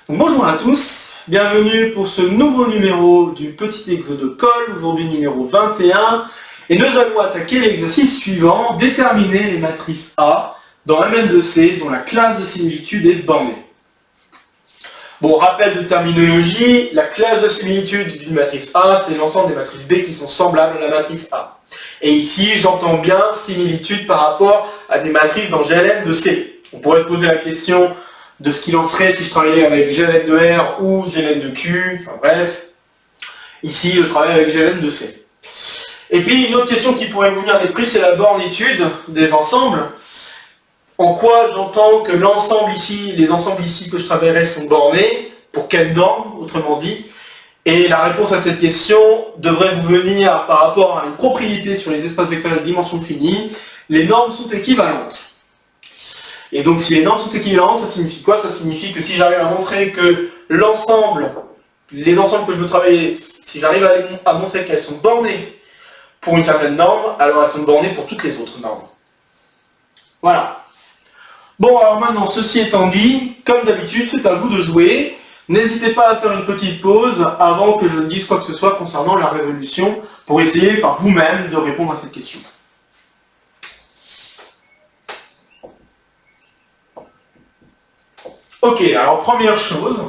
Bonjour à tous, bienvenue pour ce nouveau numéro du petit exo de colle, aujourd'hui numéro 21, et nous allons attaquer l'exercice suivant, déterminer les matrices A dans Mn2C dont la classe de similitude est bornée. Bon, rappel de terminologie, la classe de similitude d'une matrice A, c'est l'ensemble des matrices B qui sont semblables à la matrice A. Et ici, j'entends bien similitude par rapport à des matrices dans GLN de C. On pourrait se poser la question de ce qu'il en serait si je travaillais avec GLN de R ou GLN de Q, enfin bref. Ici, je travaille avec GLN de C. Et puis, une autre question qui pourrait vous venir à l'esprit, c'est la bornitude des ensembles. En quoi j'entends que l'ensemble ici, les ensembles ici que je travaillerai sont bornés, pour quelle norme, autrement dit. Et la réponse à cette question devrait vous venir par rapport à une propriété sur les espaces vectoriels de dimension finie. Les normes sont équivalentes. Et donc si les normes sont équivalentes, ça signifie quoi? Ça signifie que si j'arrive à montrer que l'ensemble, les ensembles que je veux travailler, si j'arrive à montrer qu'elles sont bornées pour une certaine norme, alors elles sont bornées pour toutes les autres normes. Voilà. Bon, alors maintenant, ceci étant dit, comme d'habitude, c'est à vous de jouer. N'hésitez pas à faire une petite pause avant que je ne dise quoi que ce soit concernant la résolution pour essayer par vous-même de répondre à cette question. Ok, alors première chose,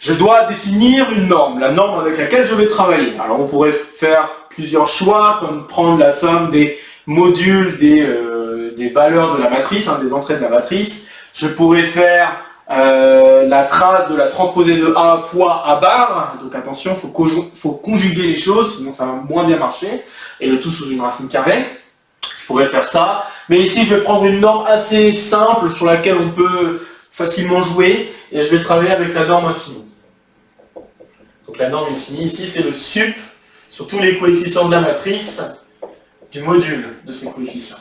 je dois définir une norme, la norme avec laquelle je vais travailler. Alors on pourrait faire plusieurs choix, comme prendre la somme des modules des valeurs de la matrice, des entrées de la matrice. Je pourrais faire la trace de la transposée de A fois A bar, donc attention, il faut conjuguer les choses, sinon ça va moins bien marcher, et le tout sous une racine carrée. Je pourrais faire ça, mais ici je vais prendre une norme assez simple sur laquelle on peut facilement jouer, et je vais travailler avec la norme infinie. Donc la norme infinie, ici c'est le sup sur tous les coefficients de la matrice du module de ces coefficients.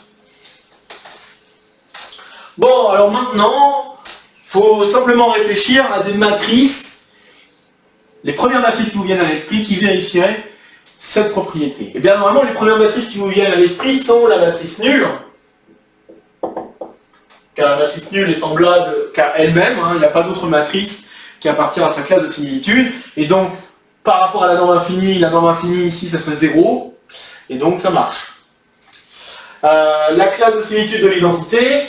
Bon, alors maintenant, il faut simplement réfléchir à des matrices, les premières matrices qui vous viennent à l'esprit, qui vérifieraient cette propriété. Et bien normalement, les premières matrices qui vous viennent à l'esprit sont la matrice nulle, car la matrice nulle est semblable qu'à elle-même, il n'y a pas d'autre matrice qui appartient à sa classe de similitude, et donc par rapport à la norme infinie ici ça serait 0, et donc ça marche. La classe de similitude de l'identité,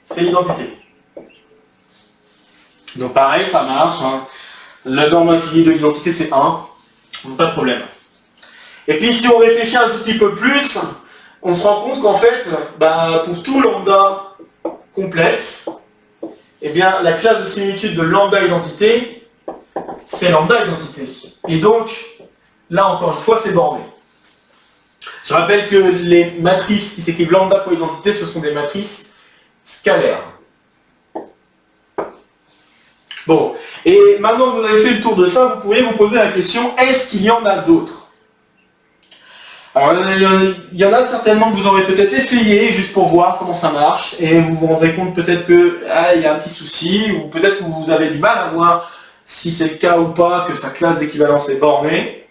c'est l'identité. Donc pareil, ça marche, la norme infinie de l'identité c'est 1, donc pas de problème. Et puis si on réfléchit un tout petit peu plus, on se rend compte qu'en fait, pour tout lambda complexe, eh bien, la classe de similitude de lambda identité, c'est lambda identité. Et donc, là encore une fois, c'est borné. Je rappelle que les matrices qui s'écrivent lambda fois identité, ce sont des matrices scalaires. Bon, et maintenant que vous avez fait le tour de ça, vous pourriez vous poser la question, est-ce qu'il y en a d'autres? Alors, il y en a certainement que vous aurez peut-être essayé, juste pour voir comment ça marche, et vous vous rendrez compte peut-être que il y a un petit souci, ou peut-être que vous avez du mal à voir si c'est le cas ou pas, que sa classe d'équivalence est bornée.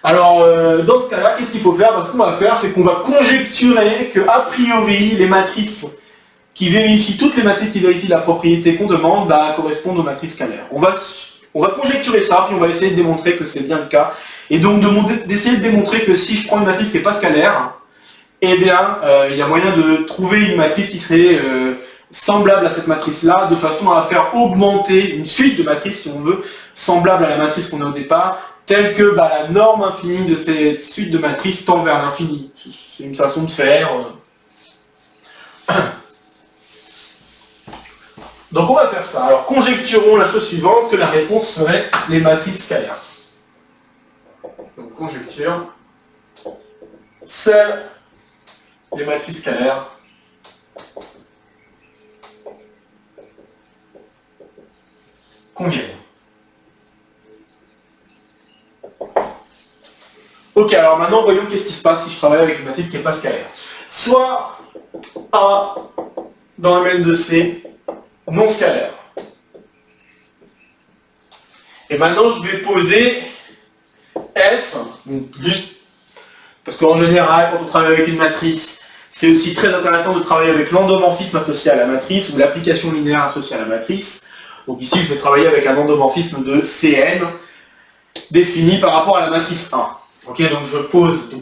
Alors, dans ce cas-là, qu'est-ce qu'il faut faire? Ce qu'on va faire, c'est qu'on va conjecturer que, a priori, les matrices qui vérifient, toutes les matrices qui vérifient la propriété qu'on demande, correspondent aux matrices scalaires. On va conjecturer ça, puis on va essayer de démontrer que c'est bien le cas. Et donc d'essayer de démontrer que si je prends une matrice qui n'est pas scalaire, eh bien, il y a moyen de trouver une matrice qui serait semblable à cette matrice-là, de façon à faire augmenter une suite de matrices, si on veut, semblable à la matrice qu'on a au départ, telle que la norme infinie de cette suite de matrices tend vers l'infini. C'est une façon de faire. Donc on va faire ça. Alors conjecturons la chose suivante, que la réponse serait les matrices scalaires. Donc conjecture, seules les matrices scalaires conviennent. Ok, alors maintenant voyons qu'est-ce qui se passe si je travaille avec une matrice qui n'est pas scalaire. Soit A dans Mn2C non scalaire. Et maintenant je vais poser F, juste parce qu'en général, quand on travaille avec une matrice, C'est aussi très intéressant de travailler avec l'endomorphisme associé à la matrice ou l'application linéaire associée à la matrice. Donc ici, je vais travailler avec un endomorphisme de Cn défini par rapport à la matrice 1. Ok, donc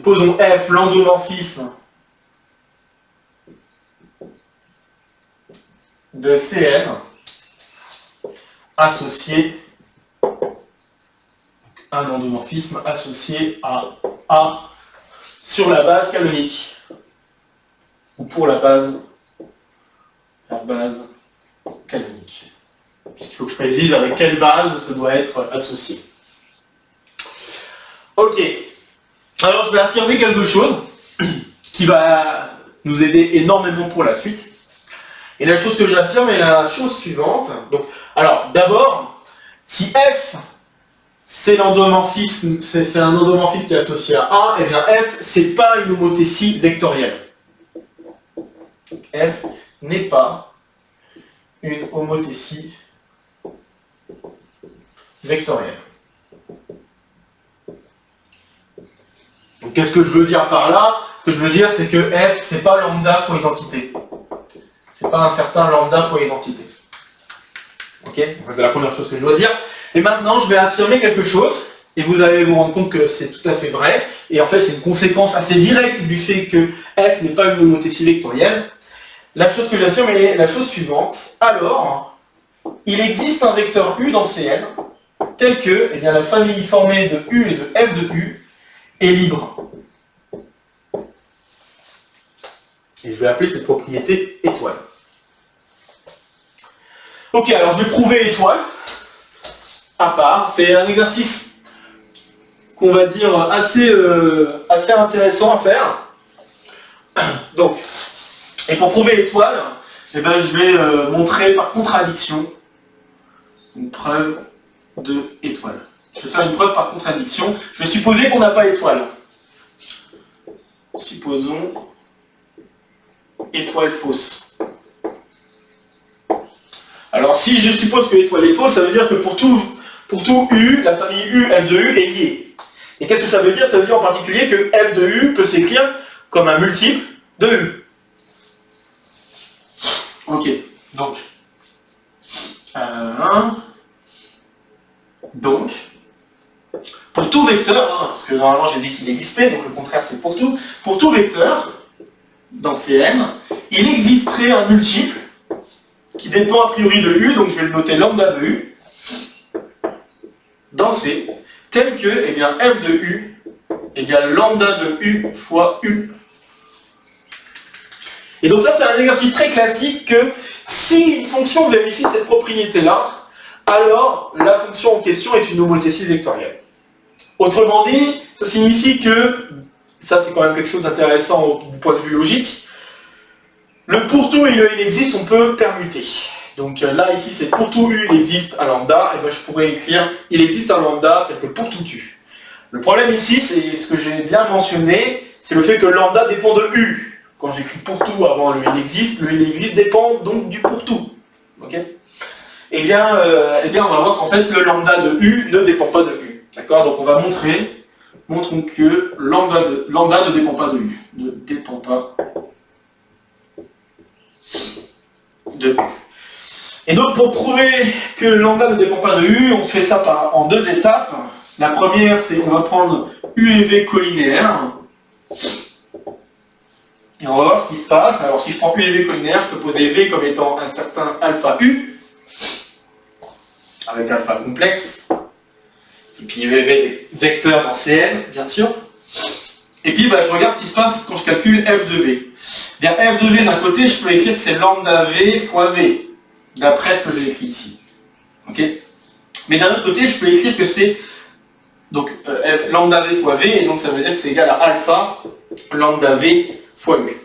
posons F l'endomorphisme de Cn associé un endomorphisme associé à A sur la base canonique ou pour la base canonique. Puisqu'il faut que je précise avec quelle base ça doit être associé. Ok. Alors je vais affirmer quelque chose qui va nous aider énormément pour la suite. Et la chose que j'affirme est la chose suivante. Donc, alors d'abord, si F c'est l'endomorphisme, c'est un endomorphisme qui est associé à A, et bien F c'est pas une homothétie vectorielle. Donc, F n'est pas une homothétie vectorielle. Donc qu'est-ce que je veux dire par là? Ce que je veux dire c'est que F c'est pas lambda fois identité. C'est pas un certain lambda fois identité. Ok? Ça c'est la première chose que je dois dire. Et maintenant je vais affirmer quelque chose, et vous allez vous rendre compte que c'est tout à fait vrai, et en fait c'est une conséquence assez directe du fait que F n'est pas une homothétie vectorielle. La chose que j'affirme est la chose suivante. Alors, il existe un vecteur U dans Cn, tel que eh bien, la famille formée de U et de F de U est libre. Et je vais appeler cette propriété étoile. Ok, alors je vais prouver étoile à part. C'est un exercice qu'on va dire assez intéressant à faire. Donc, et pour prouver l'étoile, eh ben, je vais montrer par contradiction une preuve de étoile. Je vais faire une preuve par contradiction. Je vais supposer qu'on n'a pas étoile. Supposons étoile fausse. Alors si je suppose que l'étoile est fausse, ça veut dire que pour tout U, la famille U, F de U est liée. Et qu'est-ce que ça veut dire? Ça veut dire en particulier que F de U peut s'écrire comme un multiple de U. Ok, donc, pour tout vecteur, parce que normalement j'ai dit qu'il existait, donc le contraire c'est pour tout vecteur, dans Cn, il existerait un multiple qui dépend a priori de U, donc je vais le noter lambda de U, dans C, tel que, eh bien, F de U égale lambda de U fois U. Et donc ça c'est un exercice très classique que si une fonction vérifie cette propriété-là, alors la fonction en question est une homothétie vectorielle. Autrement dit, ça signifie que, ça c'est quand même quelque chose d'intéressant du point de vue logique, le pour tout et le il existe, on peut permuter. Donc là ici c'est pour tout U il existe un lambda, et moi je pourrais écrire il existe un lambda tel que pour tout U. Le problème ici, c'est ce que j'ai bien mentionné, c'est le fait que lambda dépend de U. Quand j'écris pour tout avant le il existe dépend donc du pour tout. Ok? Eh bien, on va voir qu'en fait le lambda de U ne dépend pas de U. D'accord? Donc on va montrons que lambda ne dépend pas de U. Ne dépend pas de U. Et donc pour prouver que lambda ne dépend pas de U, on fait ça en deux étapes. La première, c'est qu'on va prendre U et V collinéaires. Et on va voir ce qui se passe. Alors si je prends U et V collinaire, je peux poser V comme étant un certain alpha U, avec alpha complexe, et puis V des vecteurs dans Cn, bien sûr. Et puis je regarde ce qui se passe quand je calcule F de V. Bien, F de V d'un côté, je peux écrire que c'est lambda V fois V, d'après ce que j'ai écrit ici. Ok? Mais d'un autre côté, je peux écrire que c'est donc lambda V fois V, et donc ça veut dire que c'est égal à alpha lambda V fois U.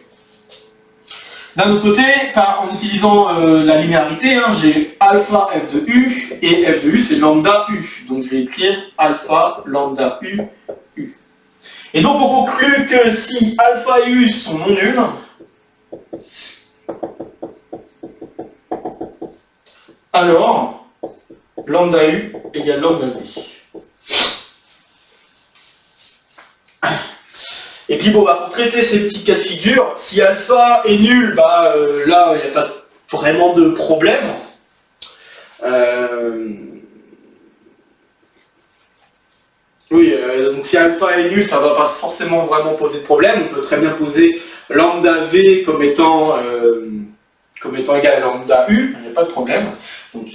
D'un autre côté, en utilisant la linéarité, j'ai alpha f de U, et f de U c'est lambda U. Donc je vais écrire alpha lambda U, U. Et donc on conclut que si alpha et U sont non nuls, alors lambda U égale lambda V. Et Et puis bon, bah, pour traiter ces petits cas de figure, si alpha est nul, bah, là, il n'y a pas vraiment de problème. Oui, donc si alpha est nul, ça ne va pas forcément vraiment poser de problème. On peut très bien poser lambda v comme étant égal à lambda u, il n'y a pas de problème. Donc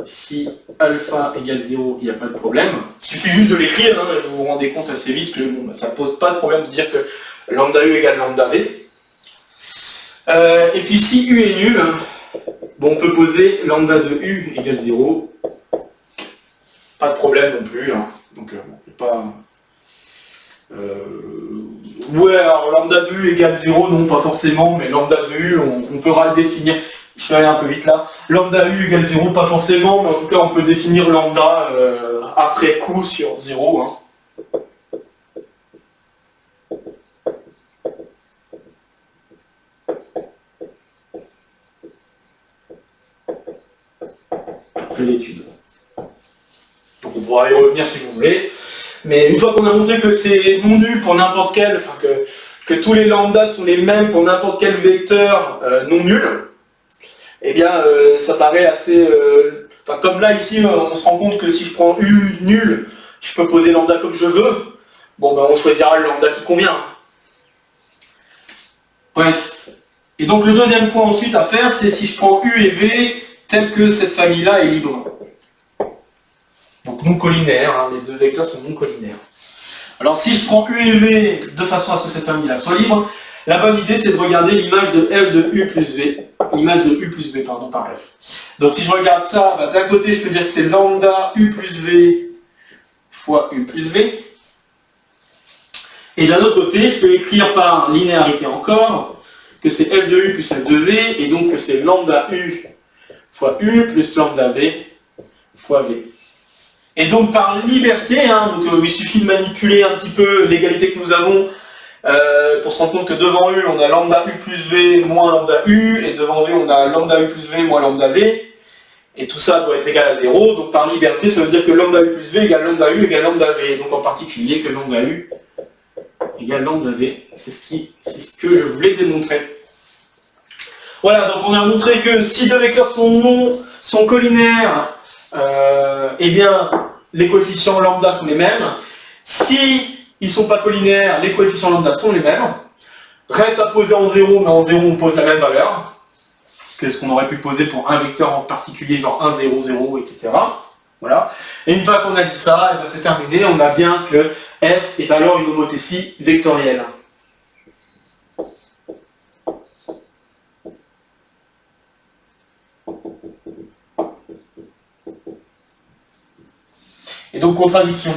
si alpha égale 0, il n'y a pas de problème. Il suffit juste de l'écrire, hein, et vous vous rendez compte assez vite que bon, bah, ça ne pose pas de problème de dire que lambda u égale lambda v. Et puis si u est nul, bon, on peut poser lambda de u égale 0. Pas de problème non plus. Hein. Donc, pas... ouais, alors lambda de u égale 0, non, pas forcément, mais lambda de u, on pourra le définir. Je suis allé un peu vite là. Lambda u égale 0, pas forcément, mais en tout cas, on peut définir lambda après coup sur 0. Hein. Après l'étude. Donc on pourra y revenir si vous voulez. Mais une fois qu'on a montré que c'est non nul pour n'importe quel, enfin que tous les lambdas sont les mêmes pour n'importe quel vecteur non nul, eh bien ça paraît assez... Enfin comme là ici, on se rend compte que si je prends u nul, je peux poser lambda comme je veux. Bon ben on choisira le lambda qui convient. Bref. Et donc le deuxième point ensuite à faire, c'est si je prends u et v, tel que cette famille-là est libre. Donc non collinaire, hein, les deux vecteurs sont non collinaires. Alors si je prends u et v de façon à ce que cette famille-là soit libre, la bonne idée c'est de regarder l'image de f de u plus v, l'image de u plus v pardon, par f. Donc si je regarde ça, bah, d'un côté je peux dire que c'est lambda u plus v fois u plus v, et d'un autre côté je peux écrire par linéarité encore que c'est f de u plus f de v, et donc que c'est lambda u fois u plus lambda v fois v. Et donc par liberté, hein, donc, il suffit de manipuler un petit peu l'égalité que nous avons pour se rendre compte que devant u on a lambda u plus v moins lambda u, et devant v on a lambda u plus v moins lambda v, et tout ça doit être égal à 0, donc par liberté ça veut dire que lambda u plus v égale lambda u égale lambda v, donc en particulier que lambda u égale lambda v, c'est ce que je voulais démontrer. Voilà, donc on a montré que si deux vecteurs sont collinaires, eh bien, les coefficients lambda sont les mêmes. Si ils ne sont pas collinaires, les coefficients lambda sont les mêmes. Reste à poser en 0, mais en 0 on pose la même valeur que ce qu'on aurait pu poser pour un vecteur en particulier, genre 1, 0, 0, etc. Voilà. Et une fois qu'on a dit ça, eh bien, c'est terminé, on a bien que f est alors une homothétie vectorielle. Et donc contradiction.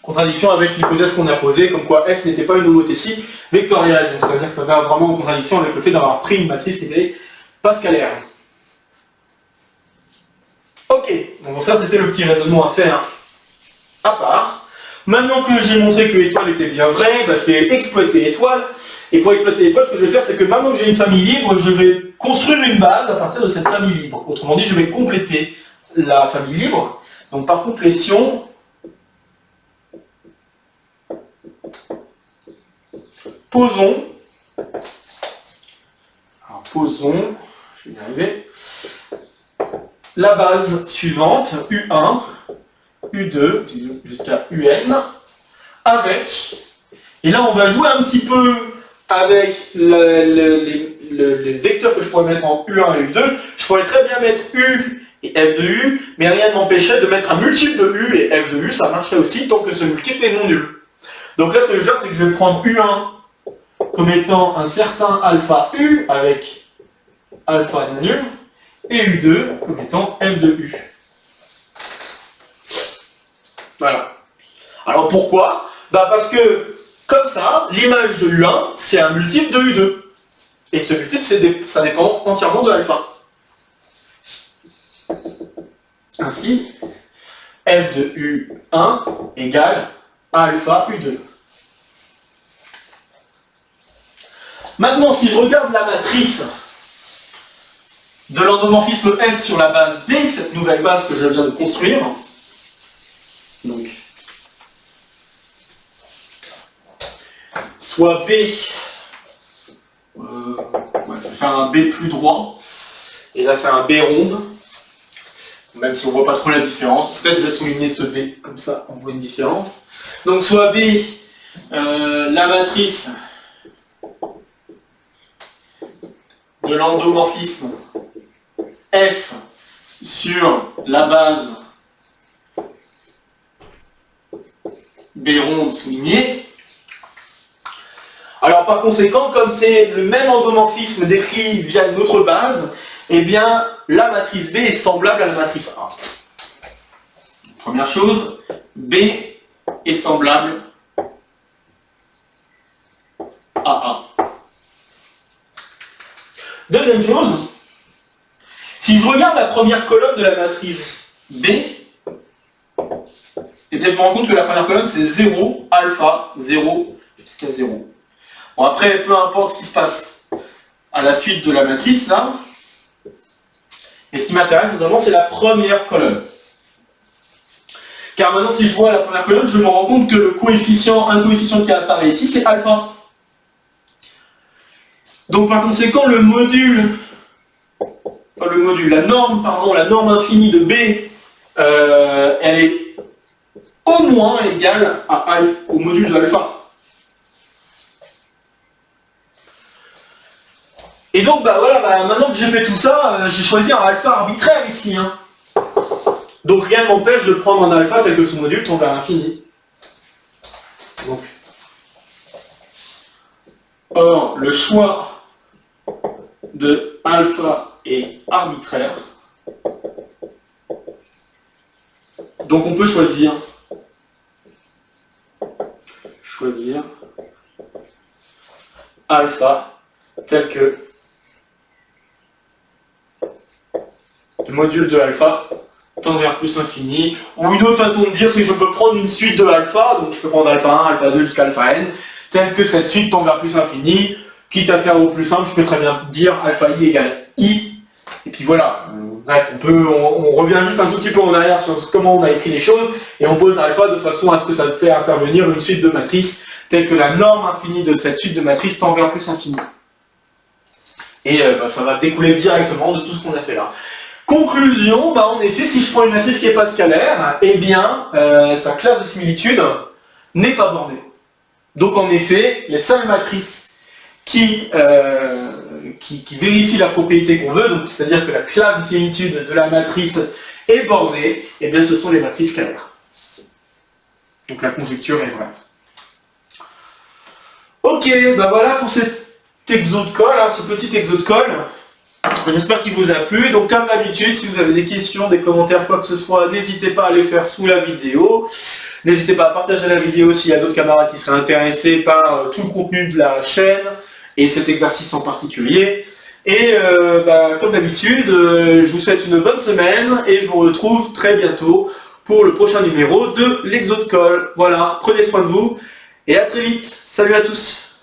Contradiction avec l'hypothèse qu'on a posée, comme quoi f n'était pas une homothétie vectorielle. Donc ça veut dire que ça va vraiment en contradiction avec le fait d'avoir pris une matrice qui était pas scalaire. Ok, donc ça c'était le petit raisonnement à faire à part. Maintenant que j'ai montré que l'étoile était bien vraie, bah, je vais exploiter l'étoile. Et pour exploiter l'étoile, ce que je vais faire, c'est que maintenant que j'ai une famille libre, je vais construire une base à partir de cette famille libre. Autrement dit, je vais compléter la famille libre. Donc par complétion, posons, je vais y arriver, la base suivante, U1, U2, jusqu'à UN, avec, et là on va jouer un petit peu avec les vecteurs que je pourrais mettre en U1 et U2, je pourrais très bien mettre U et F de U, mais rien ne m'empêcherait de mettre un multiple de U et F de U, ça marcherait aussi tant que ce multiple est non nul. Donc là ce que je vais faire, c'est que je vais prendre U1 comme étant un certain alpha U avec alpha non nul, et U2 comme étant F de U. Voilà. Alors pourquoi? Bah parce que comme ça, l'image de U1, c'est un multiple de U2. Et ce multiple, ça dépend entièrement de alpha. Ainsi, f de U1 égale alpha U2. Maintenant, si je regarde la matrice de l'endomorphisme F sur la base B, cette nouvelle base que je viens de construire, donc soit B, je vais faire un B plus droit, et là c'est un B ronde, même si on voit pas trop la différence. Peut-être je vais souligner ce B, comme ça on voit une différence. Donc soit B, la matrice de l'endomorphisme F sur la base B ronde soulignée. Alors par conséquent, comme c'est le même endomorphisme décrit via une autre base, eh bien la matrice B est semblable à la matrice A. Première chose, B est semblable à A. Deuxième chose, si je regarde la première colonne de la matrice B, eh bien je me rends compte que la première colonne c'est 0, alpha, 0 jusqu'à 0. Bon après, peu importe ce qui se passe à la suite de la matrice là, et ce qui m'intéresse notamment c'est la première colonne. Car maintenant si je vois la première colonne, je me rends compte que un coefficient qui apparaît ici c'est alpha. Donc par conséquent la norme infinie de B, elle est au moins égale au module de alpha. Et donc maintenant que j'ai fait tout ça, j'ai choisi un alpha arbitraire ici. Donc rien ne m'empêche de prendre un alpha tel que son module tend vers l'infini. Donc, or, le choix de alpha est arbitraire. Donc on peut choisir alpha tel que le module de alpha tend vers plus infini. Ou une autre façon de dire, c'est que je peux prendre une suite de alpha, donc je peux prendre alpha 1, alpha 2 jusqu'à alpha n, telle que cette suite tend vers plus infini. Quitte à faire au plus simple, je peux très bien dire alpha i égale i. Et puis voilà. Bref, on revient juste un tout petit peu en arrière sur comment on a écrit les choses, et on pose alpha de façon à ce que ça fait intervenir une suite de matrices, telle que la norme infinie de cette suite de matrices tend vers plus infini. Et ça va découler directement de tout ce qu'on a fait là. Conclusion, en effet, si je prends une matrice qui n'est pas scalaire, eh bien, sa classe de similitude n'est pas bornée. Donc en effet, les seules matrices qui vérifient la propriété qu'on veut, donc c'est-à-dire que la classe de similitude de la matrice est bornée, eh bien ce sont les matrices scalaires. Donc la conjecture est vraie. Ok, voilà pour cet exo de colle, ce petit exo de colle. J'espère qu'il vous a plu. Donc comme d'habitude, si vous avez des questions, des commentaires, quoi que ce soit, n'hésitez pas à les faire sous la vidéo. N'hésitez pas à partager la vidéo s'il y a d'autres camarades qui seraient intéressés par tout le contenu de la chaîne et cet exercice en particulier. Et comme d'habitude, je vous souhaite une bonne semaine et je vous retrouve très bientôt pour le prochain numéro de l'Exo de Colle. Voilà, prenez soin de vous et à très vite. Salut à tous.